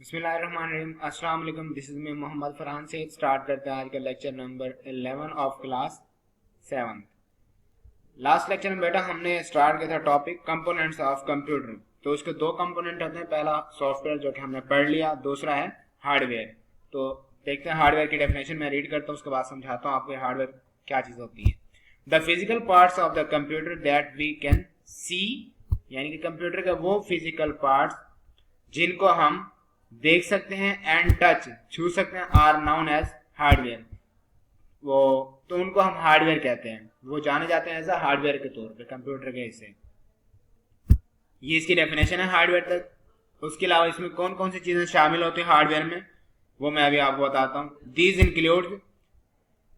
बिस्मिल्लाहिर्रहमानिर्रहीम। अस्सलाम वालेकुम। This is me Mohammad Farhan से स्टार्ट करते हैं आज का lecture number 11 of class 7। Last lecture में बेटा हमने स्टार्ट किया था टॉपिक कंपोनेंट्स ऑफ कंप्यूटर। तो उसके दो कंपोनेंट होते हैं, पहला सॉफ्टवेयर जो कि हमने पढ़ लिया, दूसरा है हार्डवेयर। तो देखते हैं हार्डवेयर की डेफिनेशन मैं रीड करता हूँ, उसके बाद समझाता हूँ आपको हार्डवेयर क्या चीज़ होती है। The physical parts of the computer that we can see, यानी कि कंप्यूटर के वो फिजिकल पार्ट्स जिनको हम देख सकते हैं एंड टच, छू सकते हैं, आर नाउन एज हार्डवेयर। वो तो उनको हम हार्डवेयर कहते हैं, वो जाने जाते हैं एज हार्डवेयर के तौर पे कंप्यूटर के हिस्से। ये इसकी डेफिनेशन है हार्डवेयर तक। उसके अलावा इसमें कौन कौन सी चीजें शामिल होती हैं हार्डवेयर में, वो मैं अभी आपको बताता हूँ। These include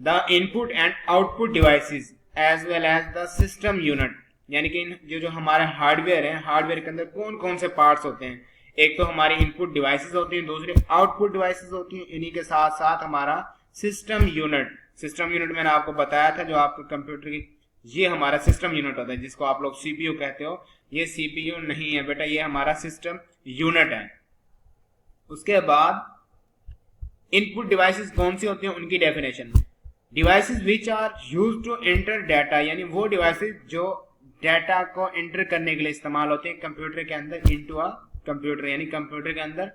the input and output devices as well as the system unit, यानी कि जो हमारे हार्डवेयर है, हार्डवेयर के अंदर कौन कौन से पार्ट्स होते हैं। एक तो हमारी इनपुट डिवाइसेस होती हैं, दूसरी आउटपुट डिवाइसेस होती हैं, इन्हीं के साथ साथ हमारा सिस्टम यूनिट। सिस्टम यूनिट मैंने आपको बताया था, जो आपके कंप्यूटर की, ये हमारा सिस्टम यूनिट होता है, जिसको आप लोग सीपीयू कहते हो। ये सीपीयू नहीं है बेटा, ये हमारा सिस्टम यूनिट है। उसके बाद इनपुट डिवाइसेस कौन सी होती हैं, उनकी definition. Devices which are used to enter data, यानी वो डिवाइसेस जो डाटा को एंटर करने के लिए इस्तेमाल होते हैं कंप्यूटर के अंदर, इनटू अ कंप्यूटर, यानी कंप्यूटर के अंदर,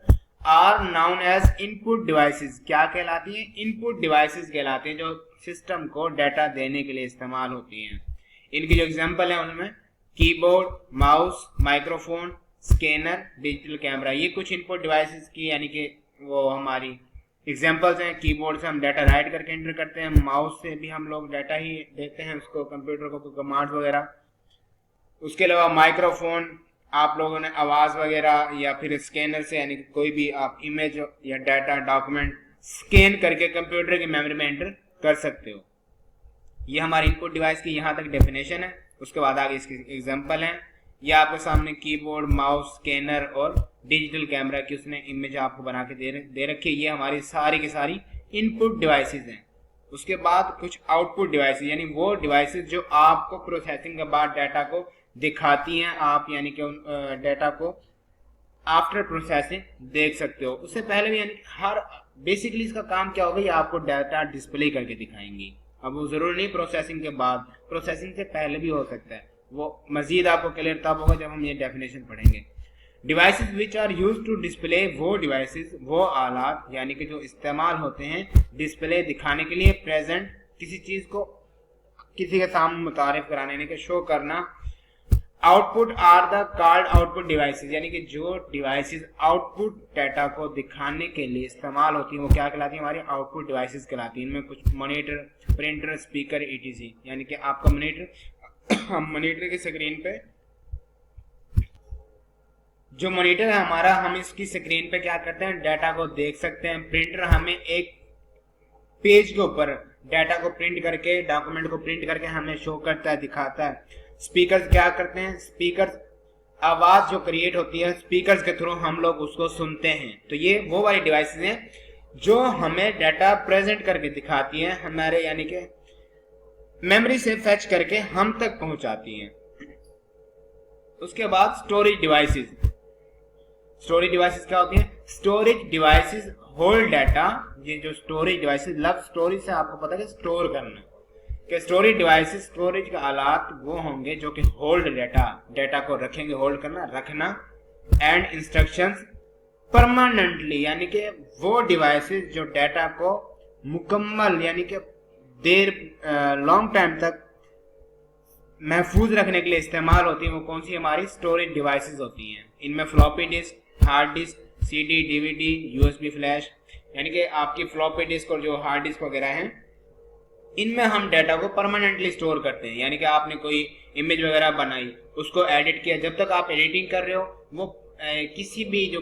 are known as input devices. क्या कहलाती हैं? इनपुट डिवाइसेस कहलाती हैं, जो सिस्टम को डाटा देने के लिए इस्तेमाल होती हैं। इनकी जो एग्जांपल है उनमें keyboard, mouse, microphone, scanner, digital camera, ये कुछ इनपुट डिवाइसेस की यानी कि वो हमारी एग्जांपल्स हैं। कीबोर्ड से हम डाटा राइट करके एंटर करते हैं, माउस से भी हम लोग डाटा ही देते हैं उसको कंप्यूटर को, कमांड्स वगैरह। उसके अलावा माइक्रोफोन आप लोगों ने आवाज वगैरह, या फिर स्कैनर से, यानी कि कोई भी आप इमेज या डाटा डॉक्यूमेंट स्कैन करके कंप्यूटर की मेमोरी में एंटर कर सकते हो। ये हमारी इनपुट डिवाइस की यहाँ तक डेफिनेशन है। उसके बाद आगे इसकी एग्जांपल है। ये आपके सामने कीबोर्ड, माउस, स्कैनर और डिजिटल कैमरा की उसने इमेज आपको बना के दे रखी है। ये हमारी सारी की सारी इनपुट डिवाइसेज हैं। उसके बाद कुछ आउटपुट डिवाइसेज, यानी वो डिवाइसेज जो आपको प्रोसेसिंग के बाद डाटा को दिखाती हैं, आप यानी कि डाटा को आफ्टर प्रोसेसिंग देख सकते हो। उससे पहले भी यानी हर बेसिकली इसका काम क्या होगा, ये आपको डाटा डिस्प्ले करके दिखाएंगी। अब वो जरूरी नहीं प्रोसेसिंग के बाद, प्रोसेसिंग से पहले भी हो सकता है। वो मजीद आपको क्लियर तब होगा जब हम ये डेफिनेशन पढ़ेंगे। Devices which are used to display, वो डिवाइसेस, वो आलात यानी कि जो इस्तेमाल होते हैं डिस्प्ले दिखाने के लिए, प्रेजेंट किसी चीज को किसी के सामने मुतारिफ कराने, यानी कि शो करना। Output are the called output devices, यानी कि जो डिवाइसेस आउटपुट डाटा को दिखाने के लिए इस्तेमाल होती हैं, वो क्या कहलाती है? हमारी आउटपुट डिवाइसेस कहलाती हैं। इनमें कुछ मॉनिटर, प्रिंटर, स्पीकर, ईटीसी, यानी कि आपका मॉनिटर, हम मॉनिटर की स्क्रीन पे, जो मॉनिटर है हमारा, हम इसकी स्क्रीन पे क्या करते हैं? डाटा को देख सकते हैं। प्रिंटर हमें एक पेज के ऊपर डाटा को प्रिंट करके, डॉक्यूमेंट को प्रिंट करके हमें शो करता है, दिखाता है। स्पीकर्स क्या करते हैं? स्पीकर्स आवाज जो क्रिएट होती है स्पीकर्स के थ्रू हम लोग उसको सुनते हैं। तो ये वो वाली डिवाइसेस हैं जो हमें डाटा प्रेजेंट करके दिखाती हैं, हमारे यानी कि मेमोरी से फेच करके हम तक पहुंचाती हैं। उसके बाद स्टोरेज डिवाइसेस। स्टोरेज डिवाइसेस क्या होती हैं? Storage devices hold data. ये जो स्टोरेज डिवाइसेस, लफ्ज स्टोरेज से आपको पता है कि स्टोर करना, कि स्टोरेज डिवाइसेस, स्टोरेज के आलात वो होंगे जो कि होल्ड डाटा, डाटा को रखेंगे, होल्ड करना, रखना, एंड इंस्ट्रक्शंस परमानेंटली, यानी कि वो डिवाइसेस जो डाटा को मुकम्मल यानी कि देर लॉन्ग टाइम तक महफूज रखने के लिए इस्तेमाल होती हैं। वो कौन सी? हमारी स्टोरेज डिवाइसेस होती हैं। इनमें floppy disk, hard disk, CD, DVD, USB flash, यानी कि आपकी फ्लॉपी डिस्क और जो हार्ड डिस्क वगैरह हैं, इनमें हम डाटा को परमानेंटली स्टोर करते हैं। यानी कि आपने कोई इमेज वगैरह बनाई, उसको एडिट किया, जब तक आप एडिटिंग कर रहे हो, वो किसी भी जो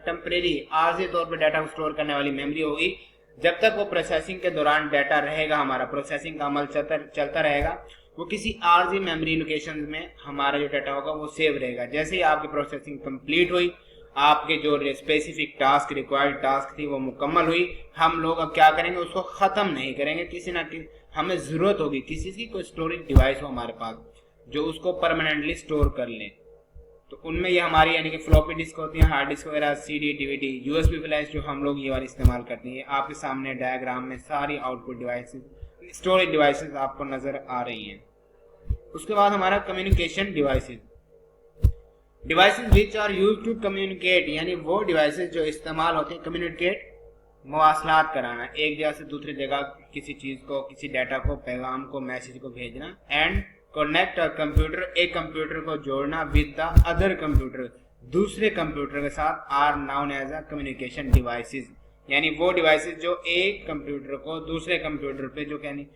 टेम्परेरी आर्जी तौर पर डाटा को स्टोर करने वाली मेमोरी होगी, जब तक वो प्रोसेसिंग के दौरान डाटा रहेगा, हमारा प्रोसेसिंग का अमल चलता रहेगा, वो किसी आर्जी मेमोरी लोकेशन में हमारा जो डाटा होगा वो सेव रहेगा। जैसे ही आपकी प्रोसेसिंग कंप्लीट हुई, आपके जो स्पेसिफिक टास्क, रिक्वायर्ड टास्क थी, वो मुकम्मल हुई, हम लोग अब क्या करेंगे? उसको खत्म नहीं करेंगे। किसी ना किसी हमें जरूरत होगी किसी की कोई स्टोरेज डिवाइस हो हमारे पास जो उसको परमानेंटली स्टोर कर ले। तो उनमें ये हमारी यानी कि फ्लॉपी डिस्क होती है, हार्ड डिस्क वगैरह, CD, DVD, USB फ्लैश जो हम लोग ये वाली इस्तेमाल करते हैं। आपके सामने डायग्राम में सारी आउटपुट डिवाइसेस, स्टोरेज डिवाइसेस आपको नजर आ रही हैं। उसके बाद हमारा communication devices, devices which are used to communicate, यानी वो डिवाइसेस जो इस्तेमाल होते हैं कम्युनिकेट, मवासलात कराना, एक जगह से दूसरी जगह किसी चीज को, किसी डाटा को, पैगाम को, मैसेज को भेजना। एंड कनेक्ट अ कंप्यूटर, एक कंप्यूटर को जोड़ना विद द अदर कंप्यूटर, दूसरे कंप्यूटर के साथ, are known as a communication devices, यानी वो डिवाइसेस जो एक कंप्यूटर को दूसरे कंप्यूटर पे, जो कहनी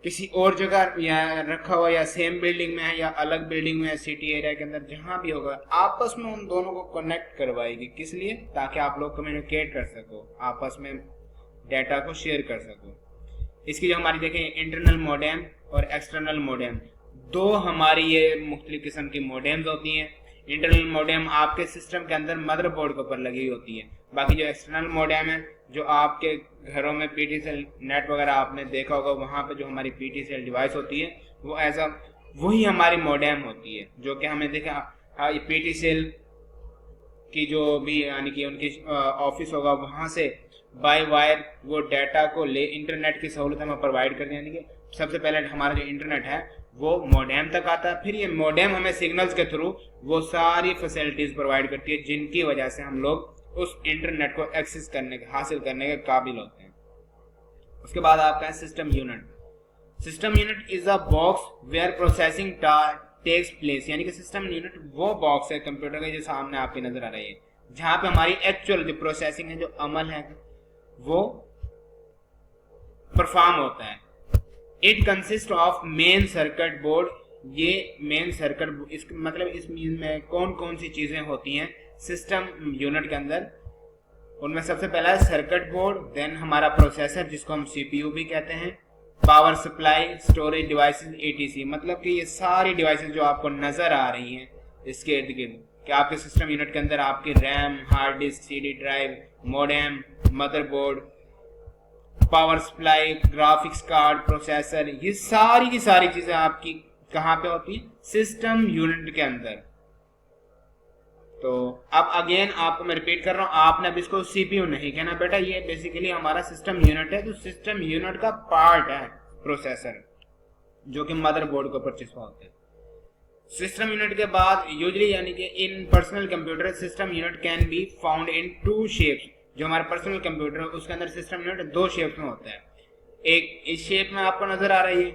किसी और जगह या रखा हुआ या सेम बिल्डिंग में है या अलग बिल्डिंग में, सिटी एरिया के अंदर जहां भी होगा, आपस में उन दोनों को कनेक्ट करवाएगी। किस लिए? ताकि आप लोग कम्युनिकेट कर सको, आपस में डाटा को शेयर कर सको। इसकी जो हमारी देखें इंटरनल मोडेम और एक्सटर्नल मोडेम, दो हमारी ये मुख्तलिफ किस्म की मोडेम्स होती हैं। इंटरनल मोडेम आपके सिस्टम के अंदर मदरबोर्ड के ऊपर लगी होती है। बाकी जो एक्सटर्नल मोडेम है, जो आपके घरों में पीटीसीएल नेट वगैरह आपने देखा होगा, वहां पे जो हमारी पीटीसीएल डिवाइस होती है वो एज अ वही हमारी मोडेम होती है, जो कि हमें देखा पीटीसीएल की जो भी यानी कि उनकी ऑफिस होगा, वहां से बाय वायर वो डाटा को ले इंटरनेट की सहूलत हमें प्रोवाइड कर दी। यानी कि सबसे पहले हमारा जो इंटरनेट है वो मॉडेम तक आता है, फिर ये मॉडेम हमें सिग्नल्स के थ्रू वो सारी फैसिलिटीज प्रोवाइड करती है, जिनकी वजह से हम लोग उस इंटरनेट को एक्सेस करने के, हासिल करने के काबिल होते हैं। उसके बाद आपका है system unit. System unit is a box where processing takes place, यानी कि सिस्टम यूनिट वो बॉक्स है कंप्यूटर के जो सामने आपकी नजर आ रही है, जहां पे हमारी एक्चुअल जो प्रोसेसिंग है, जो अमल है, वो परफॉर्म होता है। It consist of main circuit board, ये मेन सर्किट, इस मतलब इसमें कौन कौन सी चीजें होती हैं सिस्टम यूनिट के अंदर। उनमें सबसे पहला है सर्किट बोर्ड, देन हमारा प्रोसेसर जिसको हम सीपीयू भी कहते हैं, power supply, storage devices, etc. मतलब कि ये सारी डिवाइसेस जो आपको नजर आ रही हैं इसके इर्द गिर्द, कि आपके सिस्टम यूनिट के अंदर आपकी RAM, hard disk, CD drive, modem, motherboard, power supply, graphics card, processor, ये सारी की सारी चीजें आपकी कहां पे होती है? सिस्टम यूनिट के अंदर। तो अब अगेन आपको मैं रिपीट कर रहा हूं, आपने अब इसको सीपीयू नहीं कहना बेटा, ये बेसिकली हमारा सिस्टम यूनिट है। तो सिस्टम यूनिट का पार्ट है प्रोसेसर, जो कि मदरबोर्ड को परचेस होता है। सिस्टम यूनिट के बाद यूजुअली यानी कि in personal computer system unit can be found in two shapes. जो हमारा पर्सनल कंप्यूटर है उसके अंदर सिस्टम यूनिट दो शेप्स में होता है। एक इस शेप में आपको नजर आ रही है,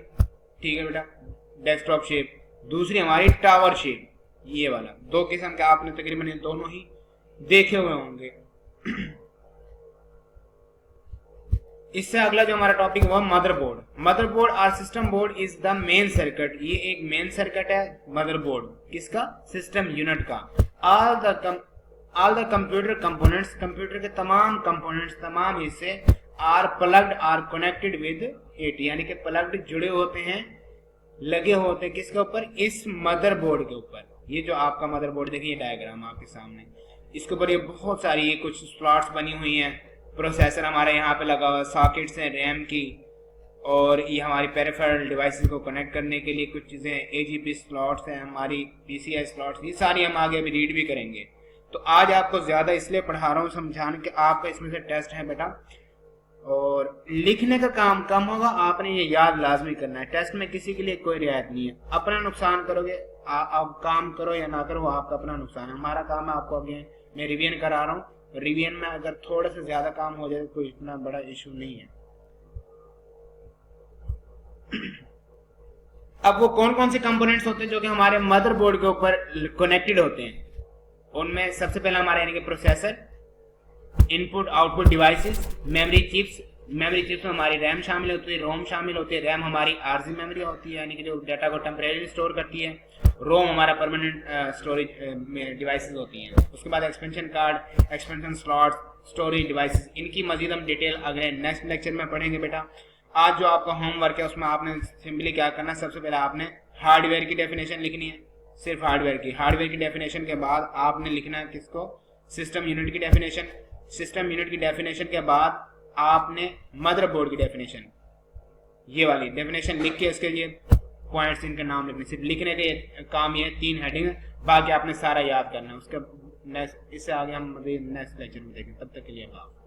ठीक है बेटा, डेस्कटॉप शेप। दूसरी हमारी टावर शेप, ये वाला। दो किस्म के आपने तकरीबन दोनों ही देखे हुए होंगे। इससे अगला जो हमारा टॉपिक है वो मदरबोर्ड। मदरबोर्ड और system board is the main circuit. ये एक मेन सर्किट है मदरबोर्ड, किसका? सिस्टम यूनिट का। All the computer components, computer के तमाम कंपोनेंट्स, तमाम हिस्से are plugged or connected with it, यानी कि प्लग्ड जुड़े होते हैं, लगे होते हैं किसके ऊपर? इस मदरबोर्ड के ऊपर। ये जो आपका मदरबोर्ड देखिए डायग्राम आपके सामने, इसके ऊपर ये बहुत सारी ये कुछ स्लॉट्स बनी हुई हैं। प्रोसेसर हमारे यहाँ पे लगा हुआ, सॉकेट्स हैं रैम की, और ये हमारी पेरिफेरल डिवाइसेस को कनेक्ट करने के लिए कुछ चीजें, एजीपी स्लॉट्स हैं, हमारी पीसीआई स्लॉट्स, ये सारी हम आगे अभी रीड भी करेंगे। तो आज आपको ज्यादा इसलिए पढ़ा रहा हूँ समझाने के आपका इसमें से टेस्ट है बेटा, और लिखने का काम कम होगा, आपने ये याद लाजमी करना है। टेस्ट में किसी के लिए कोई रियायत नहीं है, अपना नुकसान करोगे, आप काम करो या ना करो, वो आपका अपना नुकसान है। हमारा काम है आपको अगेन मैं रिवीजन करा रहा हूँ, रिवीजन में अगर थोड़ा सा ज्यादा काम हो जाए तो कोई इतना बड़ा इशू नहीं है। अब वो कौन कौन से कंपोनेंट्स होते हैं जो कि हमारे मदरबोर्ड के ऊपर कनेक्टेड होते हैं? उनमें सबसे पहला हमारा यानी कि processor, input output devices, memory chips. Memory chips में हमारी रैम शामिल होती है, रोम शामिल होती है। रैम हमारी आरजी मेमोरी होती है, यानी कि जो डाटा को टेम्परेरी स्टोर करती है। रोम हमारा परमानेंट स्टोरेज डिवाइसेस होती हैं। उसके बाद expansion card, expansion slots, storage devices, इनकी मजीद हम डिटेल अगले नेक्स्ट लेक्चर में पढ़ेंगे बेटा। आज जो आपका होमवर्क है उसमें आपने सिंपली क्या करना है, सबसे पहले आपने हार्डवेयर की डेफिनेशन लिखनी है, सिर्फ हार्डवेयर की डेफिनेशन के बाद आपने लिखना है किसको? सिस्टम यूनिट की डेफिनेशन। सिस्टम यूनिट की डेफिनेशन के बाद आपने मदरबोर्ड की डेफिनेशन, ये वाली डेफिनेशन लिख के उसके लिए पॉइंट्स इनके नाम लिखने, सिर्फ लिखने के काम ये 3 हेडिंग बाकी आपने सारा याद करना है। उसके नेक्स्ट इससे आगे हम नेक्स्ट लेक्चर में देखेंगे। तब तक के लिए बाय।